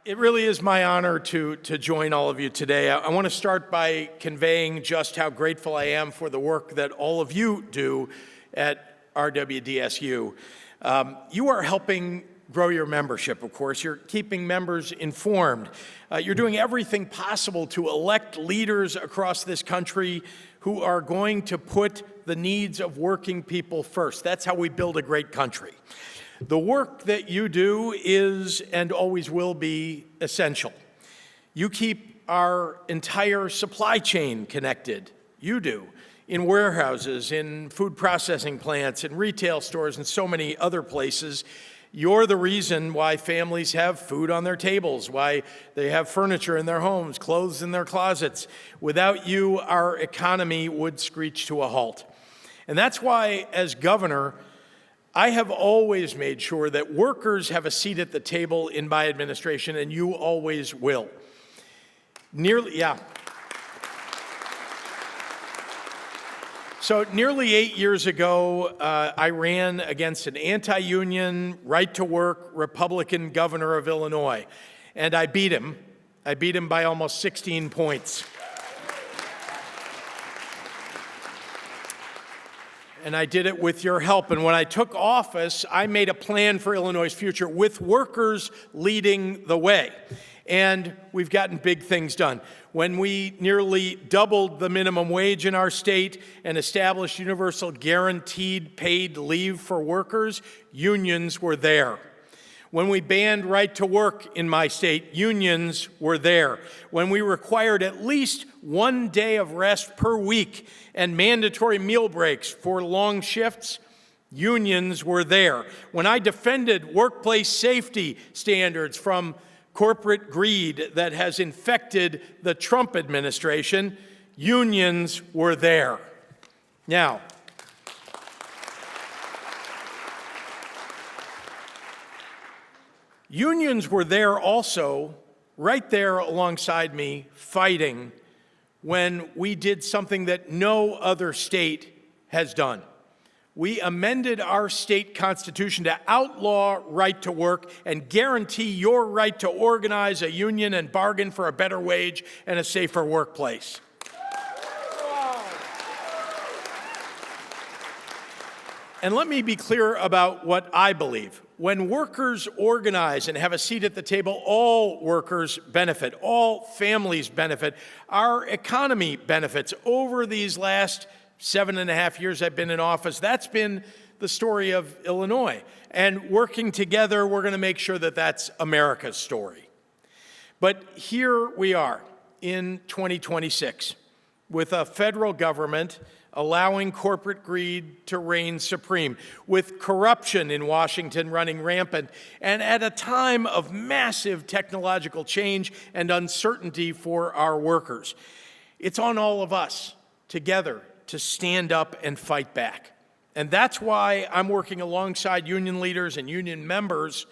It really is my honor to join all of you today. I want to start by conveying just how grateful I am for the work that all of you do at RWDSU. You are helping grow your membership, of course. You're keeping members informed. You're doing everything possible to elect leaders across this country who are going to put the needs of working people first. That's how we build a great country. The work that you do is and always will be essential. You keep our entire supply chain connected. You do. In warehouses, in food processing plants, in retail stores, and so many other places. You're the reason why families have food on their tables, why they have furniture in their homes, clothes in their closets. Without you, our economy would screech to a halt. And that's why, as governor, I have always made sure that workers have a seat at the table in my administration, and you always will. So nearly 8 years ago, I ran against an anti-union, right-to-work Republican governor of Illinois, and I beat him. I beat him by almost 16 points. And I did it with your help. And when I took office, I made a plan for Illinois' future with workers leading the way. And we've gotten big things done. When we nearly doubled the minimum wage in our state and established universal guaranteed paid leave for workers, unions were there. When we banned right to work in my state, unions were there. When we required at least 1 day of rest per week and mandatory meal breaks for long shifts, unions were there. When I defended workplace safety standards from corporate greed that has infected the Trump administration, unions were there. Now, unions were there also, right there alongside me, fighting when we did something that no other state has done. We amended our state constitution to outlaw right to work and guarantee your right to organize a union and bargain for a better wage and a safer workplace. And let me be clear about what I believe. When workers organize and have a seat at the table, all workers benefit, all families benefit, our economy benefits. Over these last 7.5 years I've been in office, that's been the story of Illinois. And working together, we're going to make sure that that's America's story. But here we are in 2026 with a federal government allowing corporate greed to reign supreme, with corruption in Washington running rampant, and at a time of massive technological change and uncertainty for our workers. It's on all of us together to stand up and fight back. And that's why I'm working alongside union leaders and union members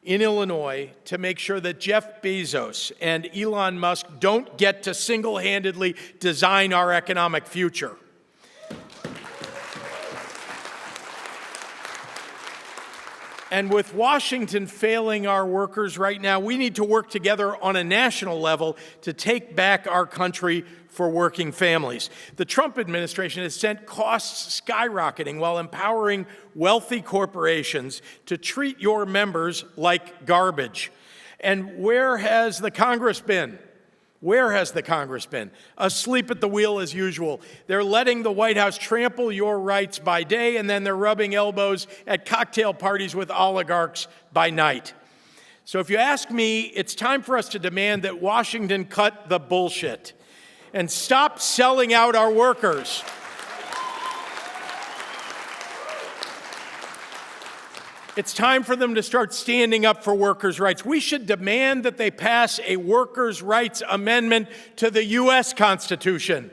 in Illinois to make sure that Jeff Bezos and Elon Musk don't get to single-handedly design our economic future. And with Washington failing our workers right now, we need to work together on a national level to take back our country for working families. The Trump administration has sent costs skyrocketing while empowering wealthy corporations to treat your members like garbage. And where has the Congress been? Where has the Congress been? Asleep at the wheel as usual. They're letting the White House trample your rights by day, and then they're rubbing elbows at cocktail parties with oligarchs by night. So if you ask me, it's time for us to demand that Washington cut the bullshit and stop selling out our workers. It's time for them to start standing up for workers' rights. We should demand that they pass a workers' rights amendment to the U.S. Constitution.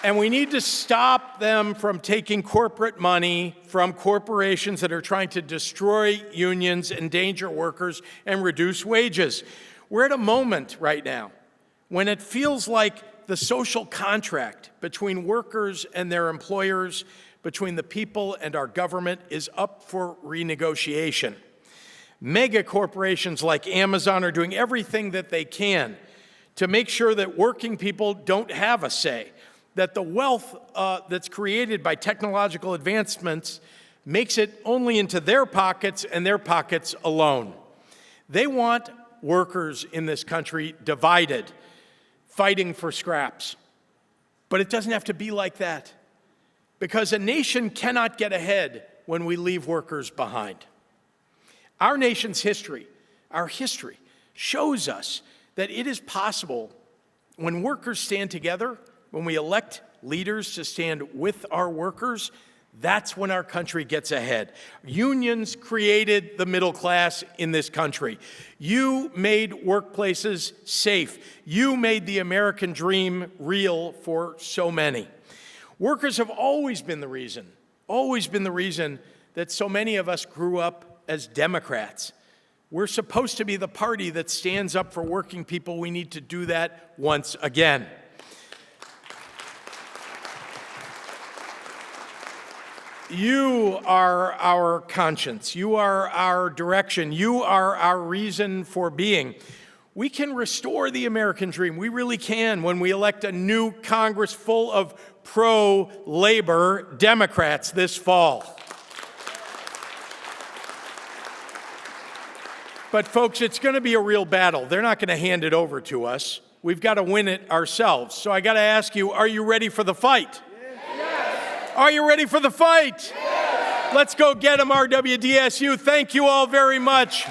And we need to stop them from taking corporate money from corporations that are trying to destroy unions, endanger workers, and reduce wages. We're at a moment right now when it feels like the social contract between workers and their employers between the people and our government is up for renegotiation. Mega corporations like Amazon are doing everything that they can to make sure that working people don't have a say, that the wealth that's created by technological advancements makes it only into their pockets and their pockets alone. They want workers in this country divided, fighting for scraps. But it doesn't have to be like that, because a nation cannot get ahead when we leave workers behind. Our nation's history, our history, shows us that it is possible when workers stand together, when we elect leaders to stand with our workers, that's when our country gets ahead. Unions created the middle class in this country. You made workplaces safe. You made the American dream real for so many. Workers have always been the reason that so many of us grew up as Democrats. We're supposed to be the party that stands up for working people. We need to do that once again. You are our conscience. You are our direction. You are our reason for being. We can restore the American dream. We really can when we elect a new Congress full of pro-labor Democrats this fall. But folks, it's going to be a real battle. They're not going to hand it over to us. We've got to win it ourselves. So I got to ask you, are you ready for the fight? Yes. Are you ready for the fight? Yes. Let's go get them, RWDSU. Thank you all very much.